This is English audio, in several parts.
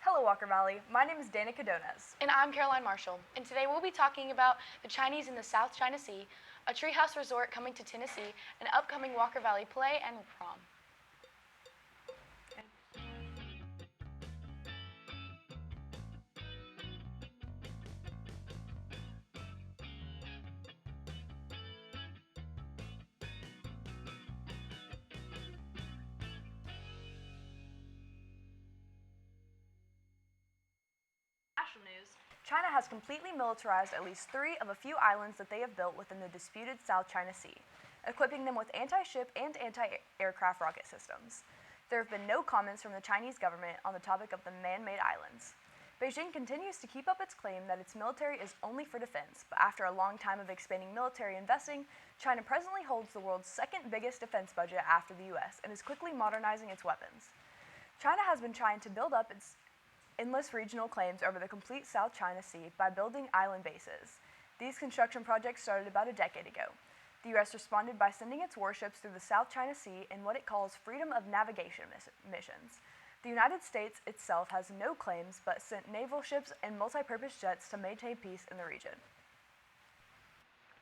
Hello, Walker Valley. My name is Dana Cadonas. And I'm Caroline Marshall, and today we'll be talking about the Chinese in the South China Sea, a Treehouse Resort coming to Tennessee, an upcoming Walker Valley play, and prom. National news. China has completely militarized at least 3 of a few islands that they have built within the disputed South China Sea, equipping them with anti-ship and anti-aircraft rocket systems. There have been no comments from the Chinese government on the topic of the man-made islands. Beijing continues to keep up its claim that its military is only for defense, but after a long time of expanding military investing, China presently holds the world's second biggest defense budget after the US and is quickly modernizing its weapons. China has been trying to build up its endless regional claims over the complete South China Sea by building island bases. These construction projects started about a decade ago. The U.S. responded by sending its warships through the South China Sea in what it calls freedom of navigation missions. The United States itself has no claims but sent naval ships and multi-purpose jets to maintain peace in the region.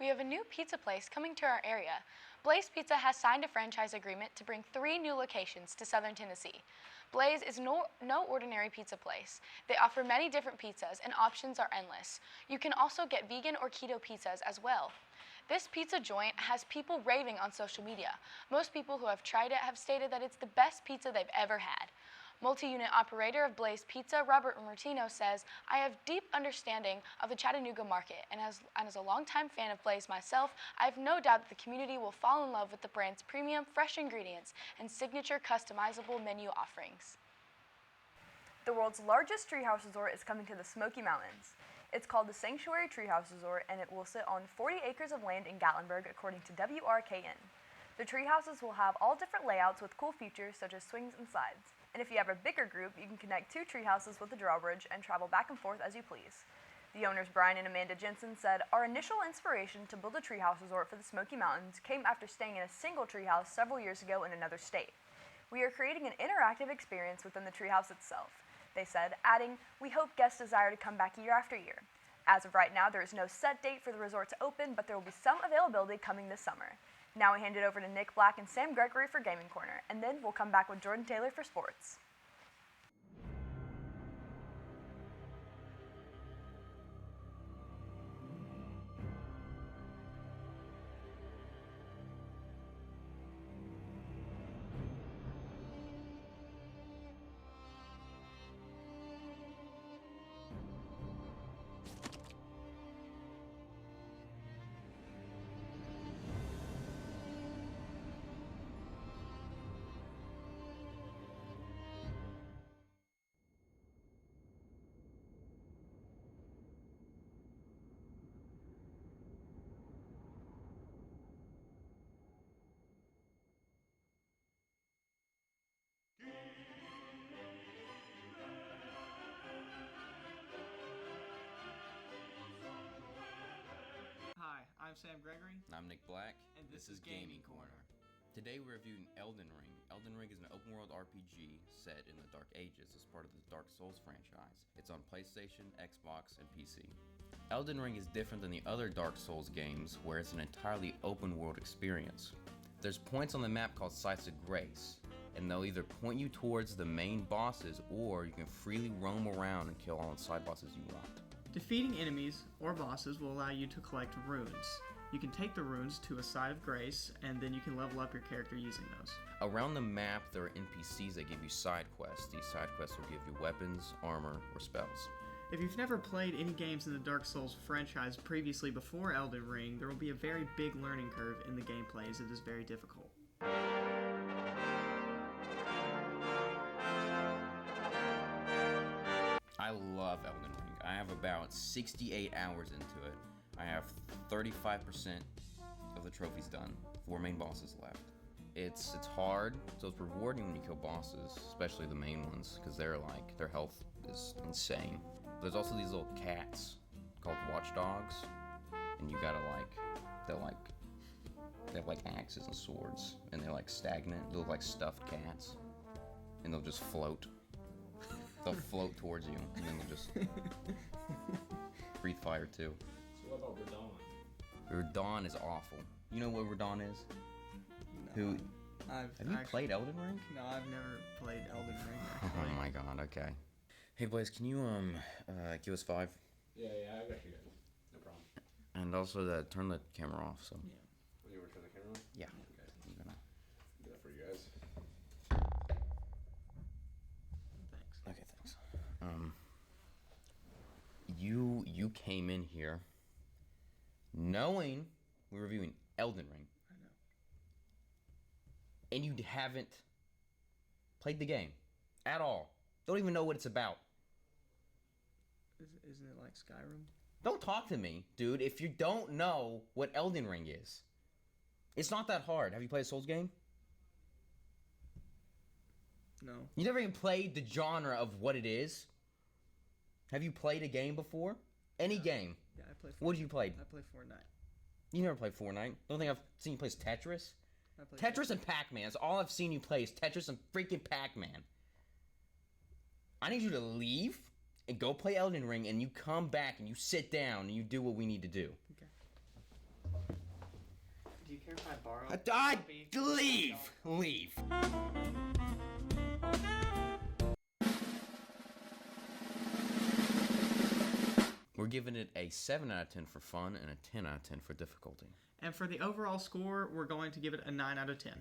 We have a new pizza place coming to our area. Blaze Pizza has signed a franchise agreement to bring 3 new locations to southern Tennessee. Blaze is no ordinary pizza place. They offer many different pizzas and options are endless. You can also get vegan or keto pizzas as well. This pizza joint has people raving on social media. Most people who have tried it have stated that it's the best pizza they've ever had. Multi-unit operator of Blaze Pizza, Robert Martino, says, "I have deep understanding of the Chattanooga market, and as a longtime fan of Blaze myself, I have no doubt that the community will fall in love with the brand's premium, fresh ingredients and signature customizable menu offerings." The world's largest treehouse resort is coming to the Smoky Mountains. It's called the Sanctuary Treehouse Resort, and it will sit on 40 acres of land in Gatlinburg, according to WRKN. The treehouses will have all different layouts with cool features such as swings and slides. And if you have a bigger group, you can connect 2 treehouses with a drawbridge and travel back and forth as you please. The owners, Brian and Amanda Jensen, said, "Our initial inspiration to build a treehouse resort for the Smoky Mountains came after staying in a single treehouse several years ago in another state. We are creating an interactive experience within the treehouse itself," they said, adding, "We hope guests desire to come back year after year. As of right now, there is no set date for the resort to open, but there will be some availability coming this summer." Now we hand it over to Nick Black and Sam Gregory for Gaming Corner, and then we'll come back with Jordan Taylor for sports. Hi, I'm Sam Gregory. I'm Nick Black, and this is Gaming Corner. Today we're reviewing Elden Ring. Elden Ring is an open-world RPG set in the Dark Ages as part of the Dark Souls franchise. It's on PlayStation, Xbox, and PC. Elden Ring is different than the other Dark Souls games, where it's an entirely open-world experience. There's points on the map called Sites of Grace, and they'll either point you towards the main bosses, or you can freely roam around and kill all the side bosses you want. Defeating enemies or bosses will allow you to collect runes. You can take the runes to a site of grace, and then you can level up your character using those. Around the map, there are NPCs that give you side quests. These side quests will give you weapons, armor, or spells. If you've never played any games in the Dark Souls franchise previously before Elden Ring, there will be a very big learning curve in the gameplay as it is very difficult. I love Elden Ring. I have about 68 hours into it. I have 35% of the trophies done. 4 main bosses left. It's hard, so it's rewarding when you kill bosses, especially the main ones, because their health is insane. There's also these little cats called watchdogs, and you gotta they have like axes and swords, and they're like stagnant. They look like stuffed cats, and they'll just float. They'll float towards you, and then they'll just breathe fire too. So what about Radon? Radon is awful. You know what Radon is? No, Have you played Elden Ring? No, I've never played Elden Ring. Oh Actually. my god, okay. Hey Blaze, can you give us 5? Yeah, I got you guys. No problem. And also turn the camera off, so. Yeah. You want to turn the camera on? Yeah. Okay. I'm gonna... Do that for you guys. Thanks. Okay, thanks. You came in here knowing we're reviewing Elden Ring. I know. And you haven't played the game at all. Don't even know what it's about. Isn't it like Skyrim? Don't talk to me, dude, if you don't know what Elden Ring is. It's not that hard. Have you played a Souls game? No. You never even played the genre of what it is? Have you played a game before? Any game? Yeah, I play. What did you play? I play Fortnite. You never played Fortnite. Don't think I've seen you play Tetris? I play Tetris and Pac-Man. That's all I've seen you play is Tetris and freaking Pac-Man. I need you to leave and go play Elden Ring, and you come back and you sit down and you do what we need to do. Okay. Do you care if I borrow? Leave. We're giving it a 7 out of 10 for fun and a 10 out of 10 for difficulty. And for the overall score, we're going to give it a 9 out of 10.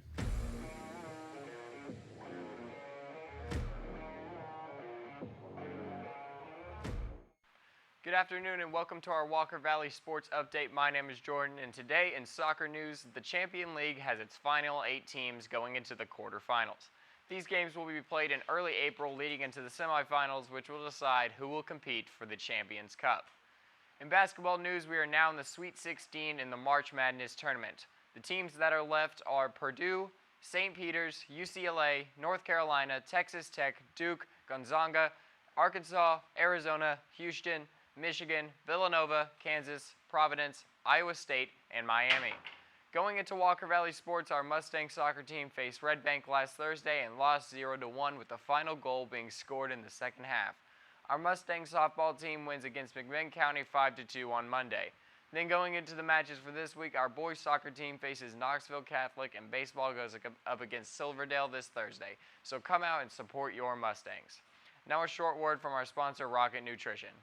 Good afternoon and welcome to our Walker Valley Sports Update. My name is Jordan, and today in soccer news, the Champion League has its final 8 teams going into the quarterfinals. These games will be played in early April, leading into the semifinals, which will decide who will compete for the Champions Cup. In basketball news, we are now in the Sweet 16 in the March Madness tournament. The teams that are left are Purdue, St. Peter's, UCLA, North Carolina, Texas Tech, Duke, Gonzaga, Arkansas, Arizona, Houston, Michigan, Villanova, Kansas, Providence, Iowa State, and Miami. Going into Walker Valley Sports, our Mustang soccer team faced Red Bank last Thursday and lost 0-1 with the final goal being scored in the second half. Our Mustang softball team wins against McMinn County 5-2 on Monday. Then going into the matches for this week, our boys soccer team faces Knoxville Catholic and baseball goes up against Silverdale this Thursday. So come out and support your Mustangs. Now a short word from our sponsor, Rocket Nutrition.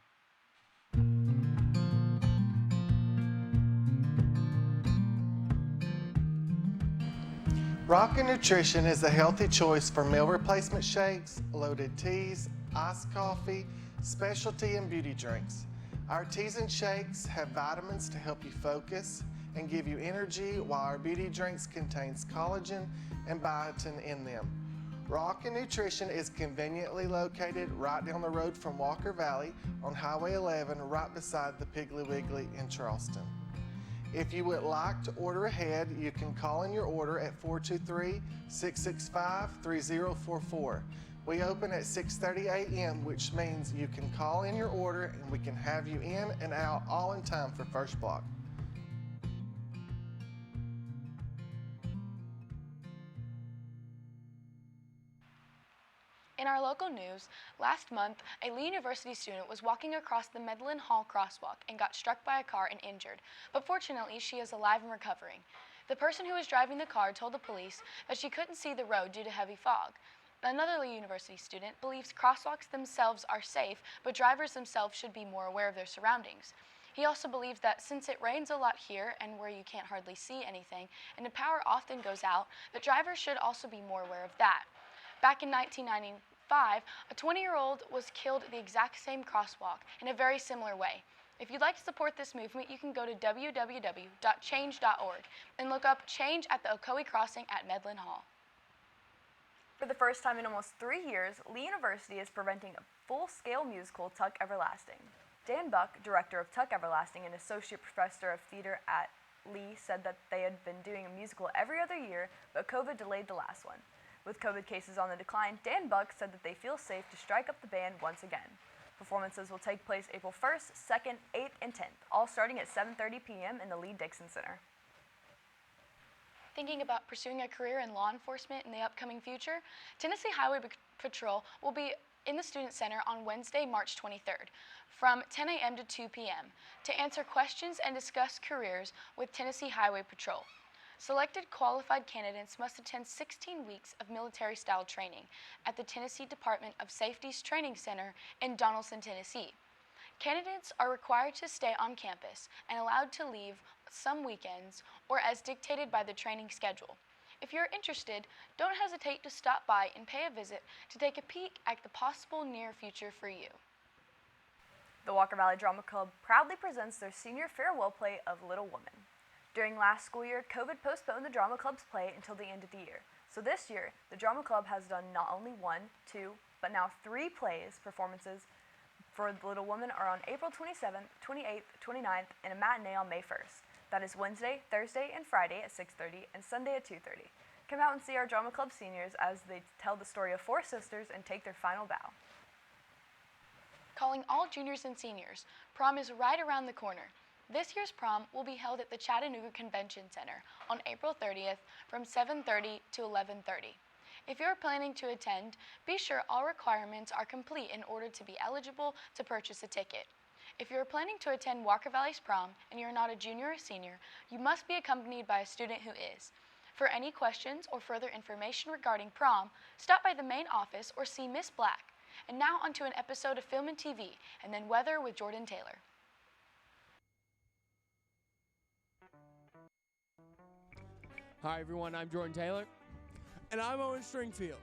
Rocket Nutrition is a healthy choice for meal replacement shakes, loaded teas, iced coffee, specialty and beauty drinks. Our teas and shakes have vitamins to help you focus and give you energy, while our beauty drinks contains collagen and biotin in them. Rocket Nutrition is conveniently located right down the road from Walker Valley on Highway 11, right beside the Piggly Wiggly in Charleston. If you would like to order ahead, you can call in your order at 423-665-3044. We open at 6:30 a.m., which means you can call in your order and we can have you in and out all in time for first block. In our local news, last month, a Lee University student was walking across the Medlin Hall crosswalk and got struck by a car and injured, but fortunately she is alive and recovering. The person who was driving the car told the police that she couldn't see the road due to heavy fog. Another Lee University student believes crosswalks themselves are safe, but drivers themselves should be more aware of their surroundings. He also believes that since it rains a lot here and where you can't hardly see anything, and the power often goes out, that drivers should also be more aware of that. Back in 1995, a 20-year-old was killed at the exact same crosswalk in a very similar way. If you'd like to support this movement, you can go to www.change.org and look up Change at the Ocoee Crossing at Medlin Hall. For the first time in almost 3 years, Lee University is presenting a full-scale musical, Tuck Everlasting. Dan Buck, director of Tuck Everlasting and associate professor of theater at Lee, said that they had been doing a musical every other year, but COVID delayed the last one. With COVID cases on the decline, Dan Buck said that they feel safe to strike up the band once again. Performances will take place April 1st, 2nd, 8th, and 10th, all starting at 7:30 p.m. in the Lee Dixon Center. thinking about pursuing a career in law enforcement in the upcoming future, Tennessee Highway Patrol will be in the Student Center on Wednesday, March 23rd from 10 a.m. to 2 p.m. to answer questions and discuss careers with Tennessee Highway Patrol. Selected qualified candidates must attend 16 weeks of military-style training at the Tennessee Department of Safety's Training Center in Donaldson, Tennessee. Candidates are required to stay on campus and allowed to leave some weekends or as dictated by the training schedule. If you're interested, don't hesitate to stop by and pay a visit to take a peek at the possible near future for you. The Walker Valley Drama Club proudly presents their senior farewell play of Little Woman. During last school year, COVID postponed the Drama Club's play until the end of the year. So this year, the Drama Club has done not only 1, 2, but now 3 performances for Little Woman are on April 27th, 28th, 29th, and a matinee on May 1st. That is Wednesday, Thursday, and Friday at 6:30 and Sunday at 2:30. Come out and see our Drama Club seniors as they tell the story of 4 sisters and take their final bow. Calling all juniors and seniors, prom is right around the corner. This year's prom will be held at the Chattanooga Convention Center on April 30th from 7:30 to 11:30. If you're planning to attend, be sure all requirements are complete in order to be eligible to purchase a ticket. If you're planning to attend Walker Valley's prom and you're not a junior or senior, you must be accompanied by a student who is. For any questions or further information regarding prom, stop by the main office or see Miss Black. And now onto an episode of Film and TV, and then weather with Jordan Taylor. Hi everyone, I'm Jordan Taylor. And I'm Owen Stringfield.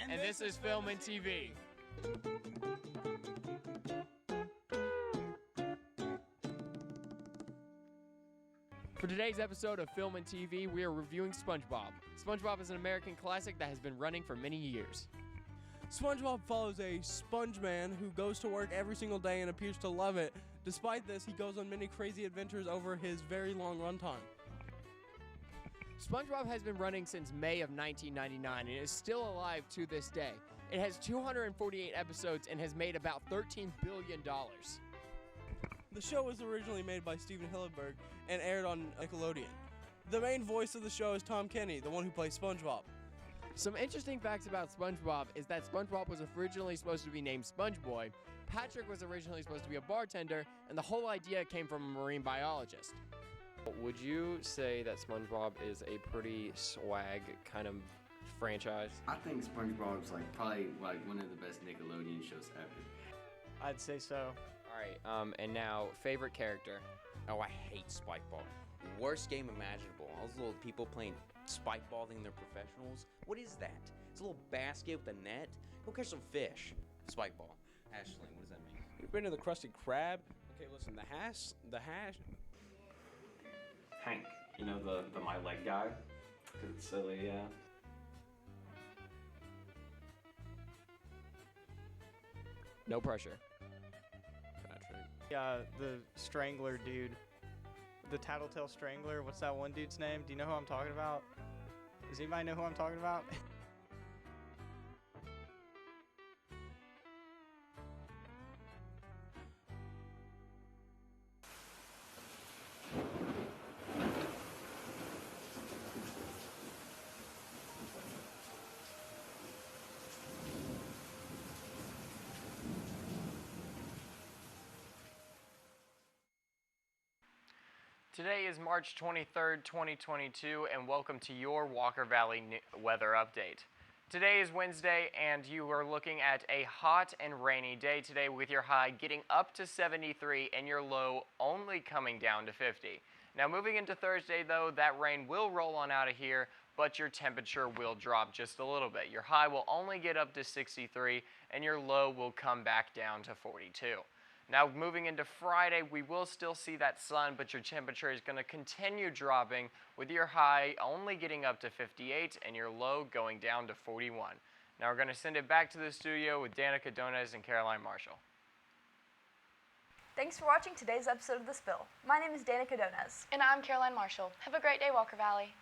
And this is Film and TV. For today's episode of Film and TV, we are reviewing SpongeBob. SpongeBob is an American classic that has been running for many years. SpongeBob follows a sponge man who goes to work every single day and appears to love it. Despite this, he goes on many crazy adventures over his very long runtime. SpongeBob has been running since May of 1999 and is still alive to this day. It has 248 episodes and has made about $13 billion. The show was originally made by Steven Hillenburg and aired on Nickelodeon. The main voice of the show is Tom Kenny, the one who plays SpongeBob. Some interesting facts about SpongeBob is that SpongeBob was originally supposed to be named SpongeBoy, Patrick was originally supposed to be a bartender, and the whole idea came from a marine biologist. Would you say that SpongeBob is a pretty swag kind of franchise? I think SpongeBob's probably one of the best Nickelodeon shows ever. I'd say so. All right, and now, favorite character? Oh, I hate Spikeball. Worst game imaginable. All those little people playing Spikeball thinking they're professionals. What is that? It's a little basket with a net. Go catch some fish. Spikeball. Ashling, what does that mean? You've been to the Krusty Krab? Okay, listen, the hash. Hank, you know the my leg guy? 'Cause it's silly, yeah. No pressure. Yeah, the Strangler dude. The Tattletale Strangler. What's that one dude's name? Do you know who I'm talking about? Does anybody know who I'm talking about? Today is March 23rd, 2022, and welcome to your Walker Valley weather update. Today is Wednesday, and you are looking at a hot and rainy day today with your high getting up to 73 and your low only coming down to 50. Now moving into Thursday, though, that rain will roll on out of here, but your temperature will drop just a little bit. Your high will only get up to 63, and your low will come back down to 42. Now moving into Friday, we will still see that sun, but your temperature is going to continue dropping with your high only getting up to 58 and your low going down to 41. Now we're going to send it back to the studio with Danica Donez and Caroline Marshall. Thanks for watching today's episode of The Spill. My name is Danica Donez. And I'm Caroline Marshall. Have a great day, Walker Valley.